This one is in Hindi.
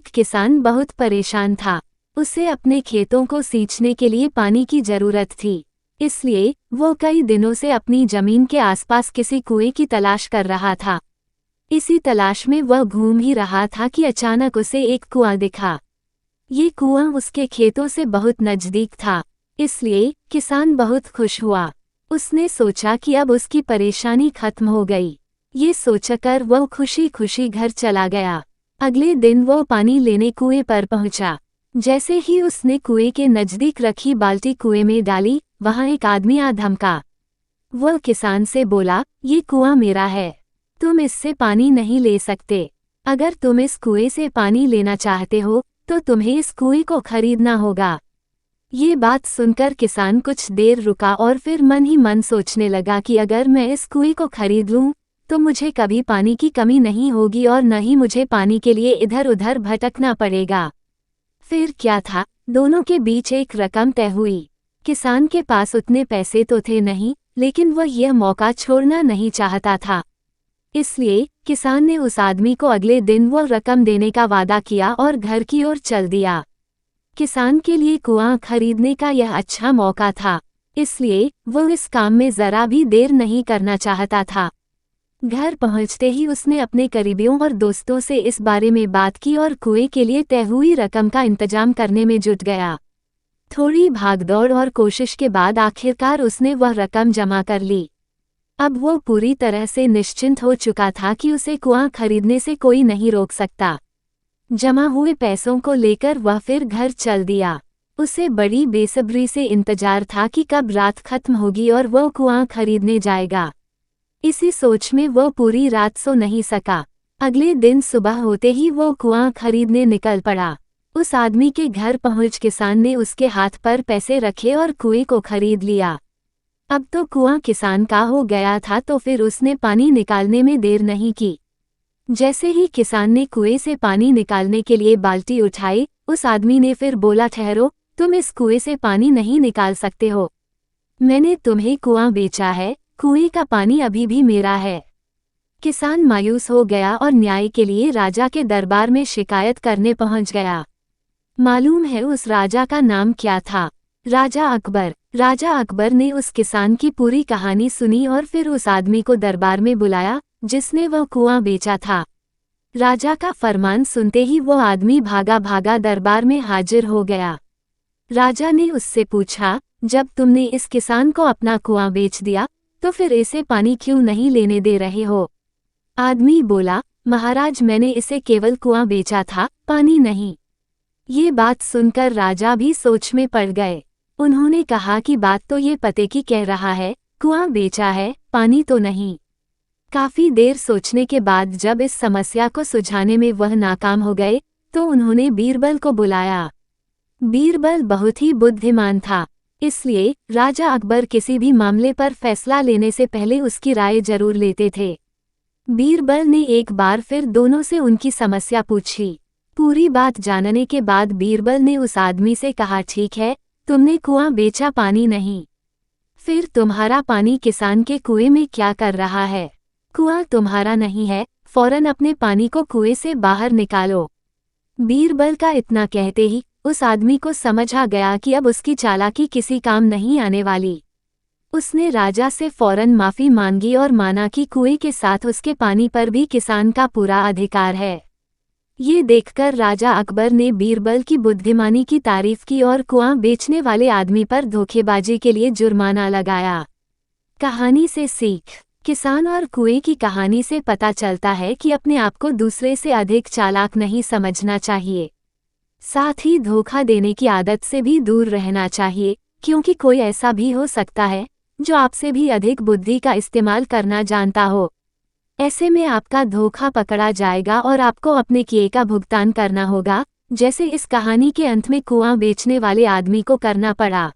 एक किसान बहुत परेशान था। उसे अपने खेतों को सींचने के लिए पानी की जरूरत थी, इसलिए वो कई दिनों से अपनी जमीन के आसपास किसी कुएं की तलाश कर रहा था। इसी तलाश में वह घूम ही रहा था कि अचानक उसे एक कुआं दिखा। ये कुआं उसके खेतों से बहुत नजदीक था, इसलिए किसान बहुत खुश हुआ। उसने सोचा कि अब उसकी परेशानी खत्म हो गई। ये सोचकर वह खुशी खुशी घर चला गया। अगले दिन वो पानी लेने कुएं पर पहुंचा। जैसे ही उसने कुएं के नजदीक रखी बाल्टी कुएं में डाली, वहां एक आदमी आ धमका। वह किसान से बोला, ये कुआं मेरा है, तुम इससे पानी नहीं ले सकते। अगर तुम इस कुएं से पानी लेना चाहते हो तो तुम्हें इस कुएं को खरीदना होगा। ये बात सुनकर किसान कुछ देर रुका और फिर मन ही मन सोचने लगा कि अगर मैं इस कुएं को खरीद लूं तो मुझे कभी पानी की कमी नहीं होगी और न ही मुझे पानी के लिए इधर उधर भटकना पड़ेगा। फिर क्या था, दोनों के बीच एक रकम तय हुई। किसान के पास उतने पैसे तो थे नहीं, लेकिन वह यह मौका छोड़ना नहीं चाहता था। इसलिए किसान ने उस आदमी को अगले दिन वह रकम देने का वादा किया और घर की ओर चल दिया। किसान के लिए कुआं खरीदने का यह अच्छा मौका था, इसलिए वो इस काम में जरा भी देर नहीं करना चाहता था। घर पहुंचते ही उसने अपने करीबियों और दोस्तों से इस बारे में बात की और कुएं के लिए तय हुई रकम का इंतजाम करने में जुट गया। थोड़ी भागदौड़ और कोशिश के बाद आखिरकार उसने वह रकम जमा कर ली। अब वो पूरी तरह से निश्चिंत हो चुका था कि उसे कुआं खरीदने से कोई नहीं रोक सकता। जमा हुए पैसों को लेकर वह फिर घर चल दिया। उसे बड़ी बेसब्री से इंतजार था कि कब रात खत्म होगी और वो कुआं खरीदने जाएगा। इसी सोच में वो पूरी रात सो नहीं सका। अगले दिन सुबह होते ही वो कुआं खरीदने निकल पड़ा। उस आदमी के घर पहुंच किसान ने उसके हाथ पर पैसे रखे और कुएं को खरीद लिया। अब तो कुआं किसान का हो गया था, तो फिर उसने पानी निकालने में देर नहीं की। जैसे ही किसान ने कुएं से पानी निकालने के लिए बाल्टी उठाई, उस आदमी ने फिर बोला, ठहरो, तुम इस कुएं से पानी नहीं निकाल सकते हो। मैंने तुम्हें कुआं बेचा है, कुएं का पानी अभी भी मेरा है। किसान मायूस हो गया और न्याय के लिए राजा के दरबार में शिकायत करने पहुंच गया। मालूम है उस राजा का नाम क्या था? राजा अकबर। राजा अकबर ने उस किसान की पूरी कहानी सुनी और फिर उस आदमी को दरबार में बुलाया जिसने वह कुआं बेचा था। राजा का फरमान सुनते ही वो आदमी भागा भागा दरबार में हाजिर हो गया। राजा ने उससे पूछा, जब तुमने इस किसान को अपना कुआं बेच दिया तो फिर इसे पानी क्यों नहीं लेने दे रहे हो? आदमी बोला, महाराज, मैंने इसे केवल कुआं बेचा था, पानी नहीं। ये बात सुनकर राजा भी सोच में पड़ गए। उन्होंने कहा कि बात तो ये पते की कह रहा है, कुआं बेचा है, पानी तो नहीं। काफी देर सोचने के बाद जब इस समस्या को सुलझाने में वह नाकाम हो गए तो उन्होंने बीरबल को बुलाया। बीरबल बहुत ही बुद्धिमान था, इसलिए राजा अकबर किसी भी मामले पर फैसला लेने से पहले उसकी राय जरूर लेते थे। बीरबल ने एक बार फिर दोनों से उनकी समस्या पूछी। पूरी बात जानने के बाद बीरबल ने उस आदमी से कहा, ठीक है, तुमने कुआं बेचा, पानी नहीं। फिर तुम्हारा पानी किसान के कुएं में क्या कर रहा है? कुआं तुम्हारा नहीं है, फौरन अपने पानी को कुएं से बाहर निकालो। बीरबल का इतना कहते ही उस आदमी को समझ आ गया कि अब उसकी चालाकी किसी काम नहीं आने वाली। उसने राजा से फौरन माफी मांगी और माना कि कुएं के साथ उसके पानी पर भी किसान का पूरा अधिकार है। ये देखकर राजा अकबर ने बीरबल की बुद्धिमानी की तारीफ की और कुआं बेचने वाले आदमी पर धोखेबाजी के लिए जुर्माना लगाया। कहानी से सीख। किसान और कुएं की कहानी से पता चलता है कि अपने आप को दूसरे से अधिक चालाक नहीं समझना चाहिए। साथ ही धोखा देने की आदत से भी दूर रहना चाहिए, क्योंकि कोई ऐसा भी हो सकता है जो आपसे भी अधिक बुद्धि का इस्तेमाल करना जानता हो। ऐसे में आपका धोखा पकड़ा जाएगा और आपको अपने किए का भुगतान करना होगा, जैसे इस कहानी के अंत में कुआं बेचने वाले आदमी को करना पड़ा।